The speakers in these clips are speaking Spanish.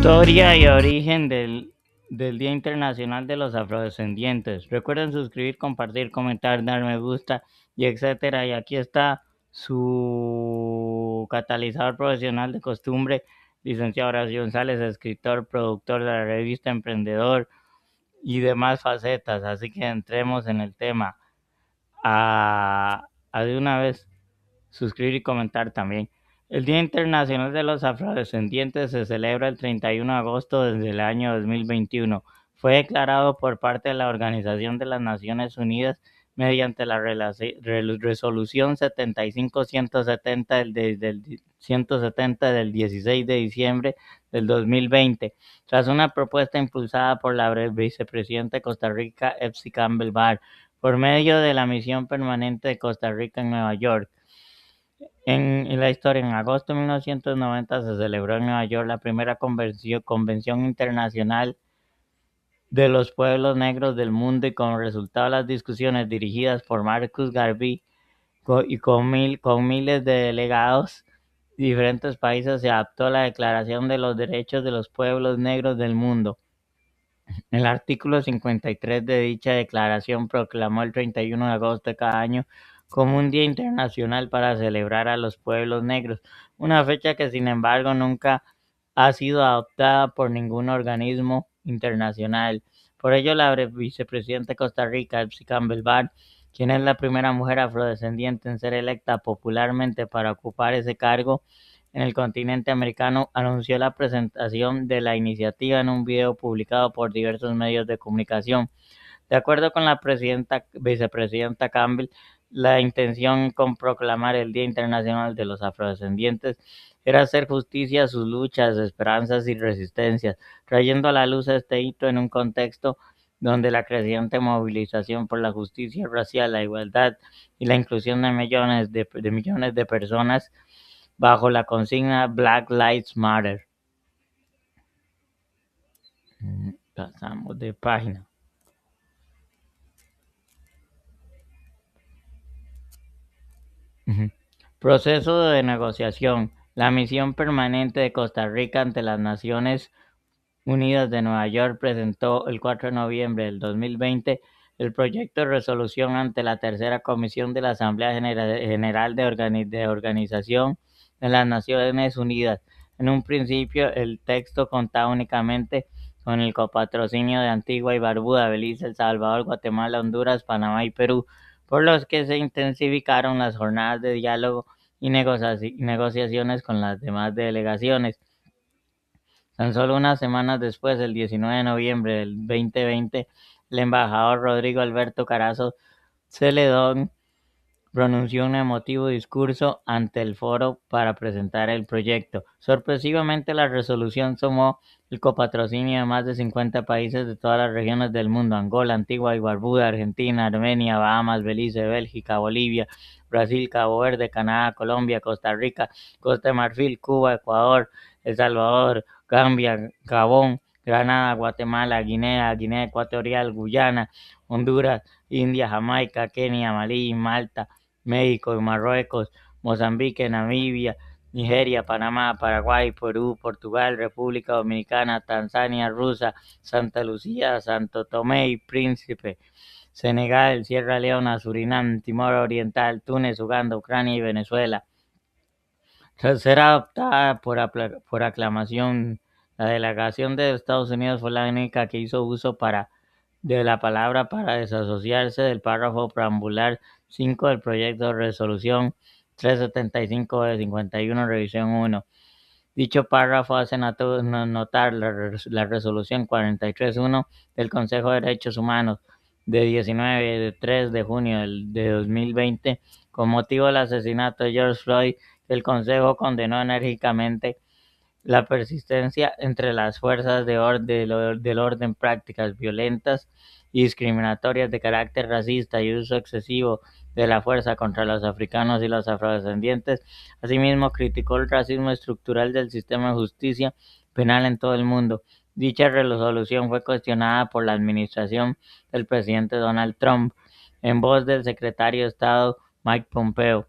Historia y origen del Día Internacional de los Afrodescendientes. Recuerden suscribir, compartir, comentar, dar me gusta y etcétera. Y aquí está su catalizador profesional de costumbre, licenciado Horacio González, escritor, productor de la revista Emprendedor y demás facetas. Así que entremos en el tema. A de una vez suscribir y comentar también. El Día Internacional de los Afrodescendientes se celebra el 31 de agosto desde el año 2021. Fue declarado por parte de la Organización de las Naciones Unidas mediante la resolución 75-170 del 16 de diciembre del 2020, tras una propuesta impulsada por la vicepresidenta de Costa Rica, Epsi Campbell Barr, por medio de la Misión Permanente de Costa Rica en Nueva York. En la historia, en agosto de 1990 se celebró en Nueva York la primera convención internacional de los pueblos negros del mundo, y como resultado de las discusiones dirigidas por Marcus Garvey y con miles de delegados de diferentes países, se adoptó la Declaración de los Derechos de los Pueblos Negros del Mundo. El artículo 53 de dicha declaración proclamó el 31 de agosto de cada año como un día internacional para celebrar a los pueblos negros, una fecha que sin embargo nunca ha sido adoptada por ningún organismo internacional. Por ello, la vicepresidenta de Costa Rica, Epsi Campbell Barr, quien es la primera mujer afrodescendiente en ser electa popularmente para ocupar ese cargo en el continente americano, anunció la presentación de la iniciativa en un video publicado por diversos medios de comunicación. De acuerdo con la vicepresidenta Campbell, la intención con proclamar el Día Internacional de los Afrodescendientes era hacer justicia a sus luchas, esperanzas y resistencias, trayendo a la luz este hito en un contexto donde la creciente movilización por la justicia racial, la igualdad y la inclusión de millones de personas bajo la consigna Black Lives Matter. Pasamos de página. Proceso de negociación. La misión permanente de Costa Rica ante las Naciones Unidas de Nueva York presentó el 4 de noviembre del 2020 el proyecto de resolución ante la Tercera Comisión de la Asamblea General de Organización de las Naciones Unidas. En un principio, el texto contaba únicamente con el copatrocinio de Antigua y Barbuda, Belice, El Salvador, Guatemala, Honduras, Panamá y Perú, por los que se intensificaron las jornadas de diálogo y negociaciones con las demás delegaciones. Tan solo unas semanas después, el 19 de noviembre del 2020, el embajador Rodrigo Alberto Carazo Celedón pronunció un emotivo discurso ante el foro para presentar el proyecto. Sorpresivamente, la resolución tomó el copatrocinio de más de 50 países de todas las regiones del mundo: Angola, Antigua y Barbuda, Argentina, Armenia, Bahamas, Belice, Bélgica, Bolivia, Brasil, Cabo Verde, Canadá, Colombia, Costa Rica, Costa de Marfil, Cuba, Ecuador, El Salvador, Gambia, Gabón, Granada, Guatemala, Guinea Ecuatorial, Guyana, Honduras, India, Jamaica, Kenia, Malí, Malta, México, Marruecos, Mozambique, Namibia, Nigeria, Panamá, Paraguay, Perú, Portugal, República Dominicana, Tanzania, Rusia, Santa Lucía, Santo Tomé y Príncipe, Senegal, Sierra Leona, Surinam, Timor Oriental, Túnez, Uganda, Ucrania y Venezuela. Tras ser adoptada por aclamación, la delegación de Estados Unidos fue la única que hizo uso de la palabra para desasociarse del párrafo preambular 5 del proyecto de resolución 375 de 51, revisión 1. Dicho párrafo hace notar la resolución 43.1 del Consejo de Derechos Humanos de 3 de junio de 2020, con motivo del asesinato de George Floyd, que el Consejo condenó enérgicamente la persistencia entre las fuerzas del orden, prácticas violentas y discriminatorias de carácter racista y uso excesivo de la fuerza contra los africanos y los afrodescendientes. Asimismo, criticó el racismo estructural del sistema de justicia penal en todo el mundo. Dicha resolución fue cuestionada por la administración del presidente Donald Trump, en voz del secretario de Estado Mike Pompeo.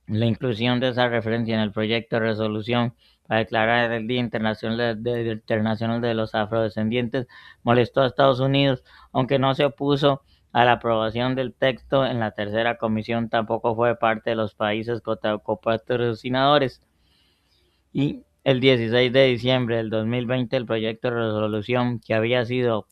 La inclusión de esa referencia en el proyecto de resolución para declarar el Día Internacional de los Afrodescendientes molestó a Estados Unidos, aunque no se opuso a la aprobación del texto en la tercera comisión, tampoco fue parte de los países copatrocinadores. Y el 16 de diciembre del 2020, el proyecto de resolución que había sido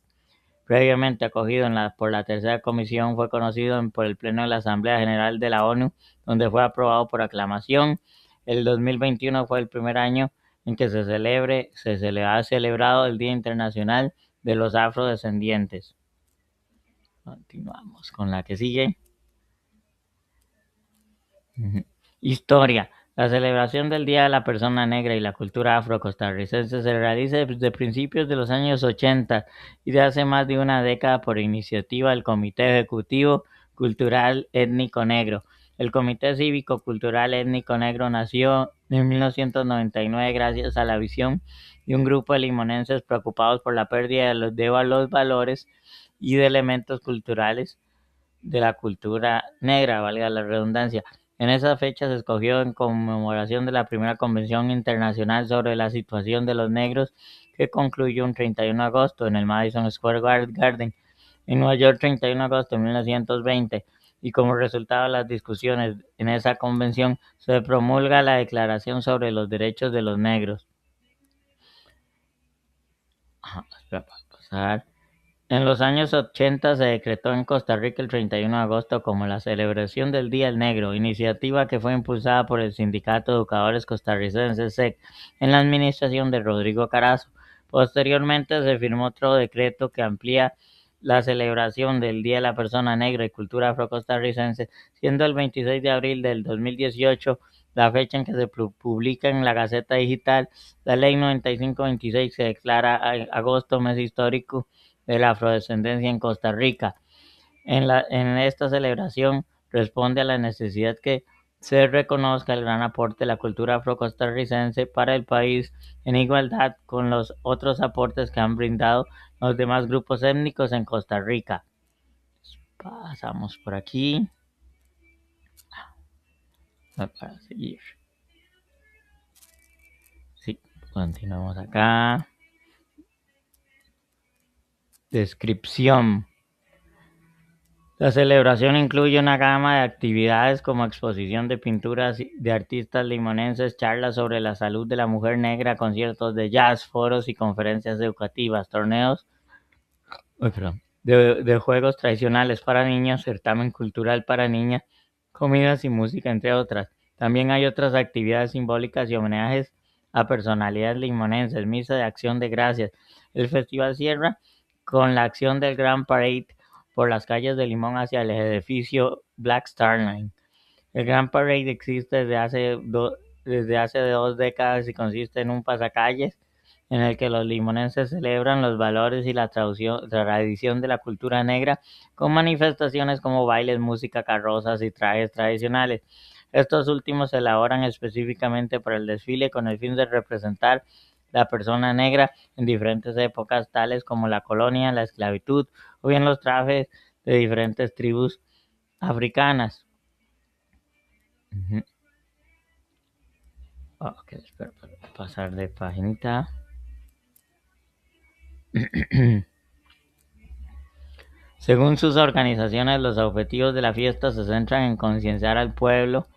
previamente acogido por la tercera comisión fue conocido por el Pleno de la Asamblea General de la ONU, donde fue aprobado por aclamación. El 2021 fue el primer año en que se le ha celebrado el Día Internacional de los Afrodescendientes. Continuamos con la que sigue. Historia. La celebración del Día de la Persona Negra y la cultura afro-costarricense se realiza desde principios de los años 80 y de hace más de una década por iniciativa del Comité Ejecutivo Cultural Étnico Negro. El Comité Cívico Cultural Étnico Negro nació en 1999 gracias a la visión de un grupo de limonenses preocupados por la pérdida de los valores y de elementos culturales de la cultura negra, valga la redundancia. En esa fecha se escogió en conmemoración de la primera Convención Internacional sobre la Situación de los Negros, que concluyó un 31 de agosto en el Madison Square Garden, en Nueva York, 31 de agosto de 1920, y como resultado de las discusiones en esa convención se promulga la Declaración sobre los Derechos de los Negros. Espera, para pasar. En los años 80 se decretó en Costa Rica el 31 de agosto como la celebración del Día del Negro, iniciativa que fue impulsada por el Sindicato de Educadores Costarricenses SEC en la administración de Rodrigo Carazo. Posteriormente se firmó otro decreto que amplía la celebración del Día de la Persona Negra y Cultura Afrocostarricense, siendo el 26 de abril del 2018 la fecha en que se publica en la Gaceta Digital la Ley 9526, que declara agosto mes histórico de la afrodescendencia en Costa Rica. En esta celebración responde a la necesidad que se reconozca el gran aporte de la cultura afrocostarricense para el país en igualdad con los otros aportes que han brindado los demás grupos étnicos en Costa Rica. Pasamos por aquí para seguir. Sí, continuamos acá. Descripción. La celebración incluye una gama de actividades como exposición de pinturas de artistas limonenses, charlas sobre la salud de la mujer negra, conciertos de jazz, foros y conferencias educativas, torneos de juegos tradicionales para niños, certamen cultural para niñas, comidas y música, entre otras. También hay otras actividades simbólicas y homenajes a personalidades limonenses, misa de acción de gracias. El festival cierra con la acción del Grand Parade por las calles de Limón hacia el edificio Black Star Line. El Grand Parade existe desde hace 2 décadas y consiste en un pasacalles en el que los limonenses celebran los valores y la tradición de la cultura negra con manifestaciones como bailes, música, carrozas y trajes tradicionales. Estos últimos se elaboran específicamente para el desfile con el fin de representar la persona negra en diferentes épocas, tales como la colonia, la esclavitud o bien los trajes de diferentes tribus africanas. Ok, espera para pasar de paginita. Según sus organizaciones, los objetivos de la fiesta se centran en concienciar al pueblo,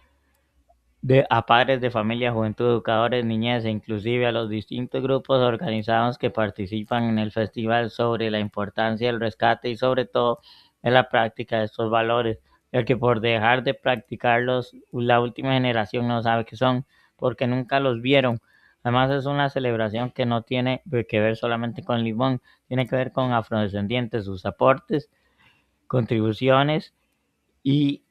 a padres de familia, juventud, educadores, niñez e inclusive a los distintos grupos organizados que participan en el festival sobre la importancia del rescate y sobre todo de la práctica de estos valores, ya que por dejar de practicarlos la última generación no sabe qué son, porque nunca los vieron. Además es una celebración que no tiene que ver solamente con Limón, tiene que ver con afrodescendientes, sus aportes, contribuciones y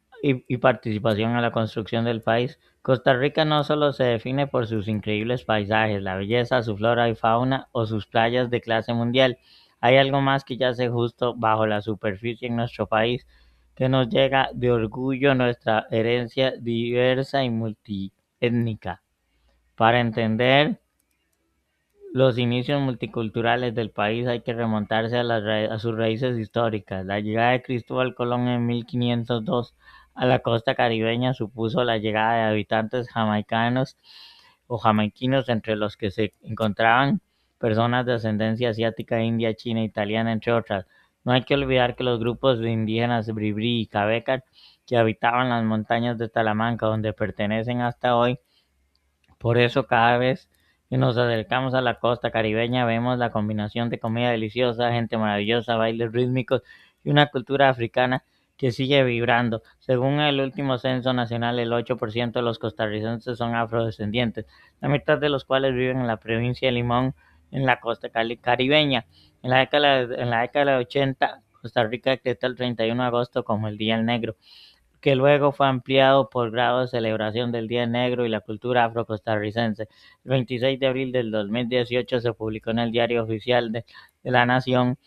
participación a la construcción del país. Costa Rica no solo se define por sus increíbles paisajes, la belleza, su flora y fauna o sus playas de clase mundial. Hay algo más que yace justo bajo la superficie en nuestro país, que nos llega de orgullo nuestra herencia diversa y multiétnica. Para entender los inicios multiculturales del país hay que remontarse a sus raíces históricas. La llegada de Cristóbal Colón en 1502 a la costa caribeña supuso la llegada de habitantes jamaicanos o jamaiquinos, entre los que se encontraban personas de ascendencia asiática, india, china, italiana, entre otras. No hay que olvidar que los grupos de indígenas Bribri y Cabecar, que habitaban las montañas de Talamanca, donde pertenecen hasta hoy. Por eso cada vez que nos acercamos a la costa caribeña vemos la combinación de comida deliciosa, gente maravillosa, bailes rítmicos y una cultura africana que sigue vibrando. Según el último censo nacional, el 8% de los costarricenses son afrodescendientes, la mitad de los cuales viven en la provincia de Limón, en la costa caribeña. En la década de 80, Costa Rica decretó el 31 de agosto como el Día del Negro, que luego fue ampliado por grado de celebración del Día Negro y la cultura afrocostarricense. El 26 de abril del 2018 se publicó en el Diario Oficial de la Nación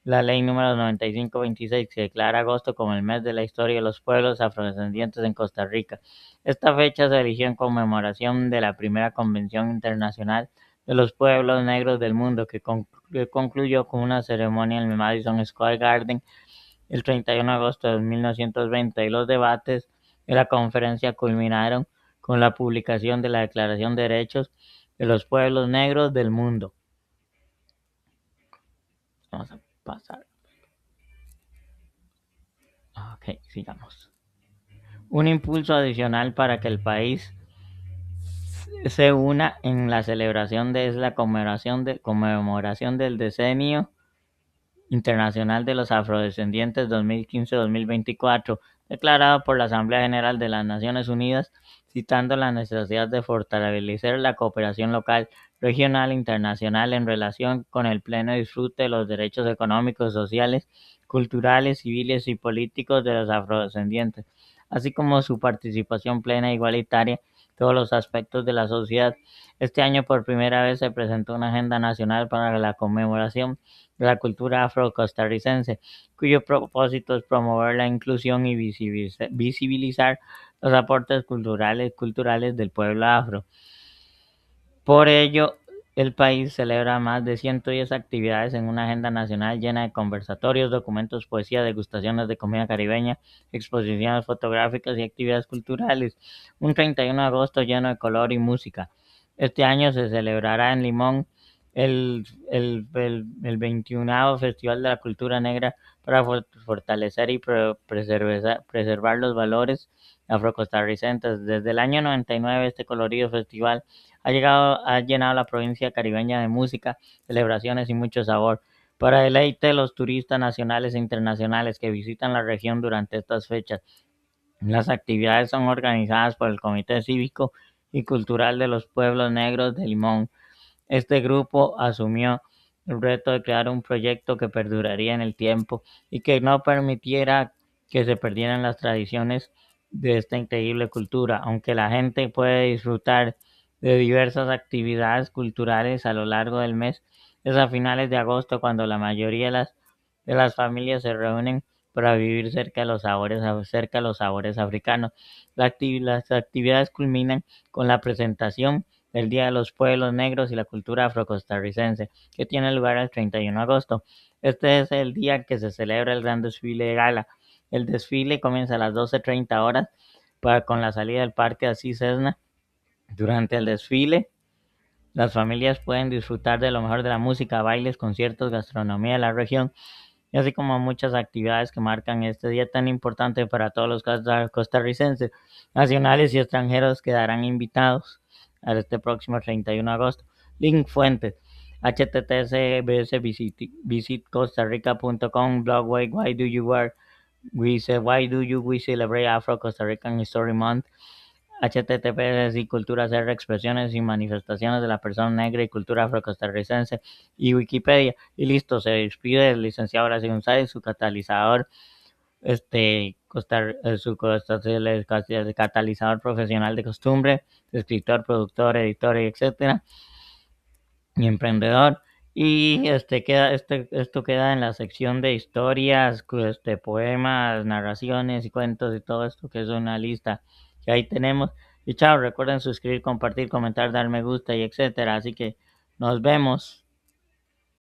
la ley número 9526, que declara agosto como el mes de la historia de los pueblos afrodescendientes en Costa Rica. Esta fecha se eligió en conmemoración de la primera Convención Internacional de los Pueblos Negros del Mundo, que concluyó con una ceremonia en el Madison Square Garden el 31 de agosto de 1920, y los debates de la conferencia culminaron con la publicación de la Declaración de Derechos de los Pueblos Negros del Mundo. Vamos a pasar. Ok, sigamos. Un impulso adicional para que el país se una en la celebración es la conmemoración del Decenio Internacional de los Afrodescendientes 2015-2024, declarado por la Asamblea General de las Naciones Unidas, citando la necesidad de fortalecer la cooperación local, regional e internacional en relación con el pleno disfrute de los derechos económicos, sociales, culturales, civiles y políticos de los afrodescendientes, así como su participación plena e igualitaria en todos los aspectos de la sociedad. Este año por primera vez se presentó una agenda nacional para la conmemoración de la cultura afro-costarricense, cuyo propósito es promover la inclusión y visibilizar los aportes culturales del pueblo afro. Por ello, el país celebra más de 110 actividades en una agenda nacional llena de conversatorios, documentos, poesía, degustaciones de comida caribeña, exposiciones fotográficas y actividades culturales. Un 31 de agosto lleno de color y música. Este año se celebrará en Limón el 21º Festival de la Cultura Negra para fortalecer y preservar los valores afrocostarricenses. Desde el año 99 este colorido festival ha llenado la provincia caribeña de música, celebraciones y mucho sabor, para deleite de los turistas nacionales e internacionales que visitan la región durante estas fechas. Las actividades son organizadas por el Comité Cívico y Cultural de los Pueblos Negros de Limón. Este grupo asumió el reto de crear un proyecto que perduraría en el tiempo y que no permitiera que se perdieran las tradiciones de esta increíble cultura, aunque la gente puede disfrutar de diversas actividades culturales a lo largo del mes. Es a finales de agosto cuando la mayoría de las familias se reúnen para vivir cerca de los sabores africanos. Las actividades culminan con la presentación del Día de los Pueblos Negros y la Cultura Afrocostarricense, que tiene lugar el 31 de agosto. Este es el día que se celebra el gran desfile de gala. El desfile comienza a las 12:30 horas con la salida del Parque Asís Cesna. Durante el desfile, las familias pueden disfrutar de lo mejor de la música, bailes, conciertos, gastronomía de la región, y así como muchas actividades que marcan este día tan importante para todos los costarricenses, nacionales y extranjeros, quedarán invitados a este próximo 31 de agosto. Link fuentes: https visitcostarrica.com, blog why do you wear we celebrate Afro Costa Rican History Month, https y culturas R, expresiones y manifestaciones de la persona negra y cultura afrocostarricense, y Wikipedia. Y listo, se despide el licenciado Horacio González, su catalizador, el catalizador profesional de costumbre, escritor, productor, editor, etcétera, y emprendedor. Y esto queda en la sección de historias, poemas, narraciones y cuentos y todo esto, que es una lista que ahí tenemos. Y chao, recuerden suscribir, compartir, comentar, dar me gusta y etcétera. Así que nos vemos.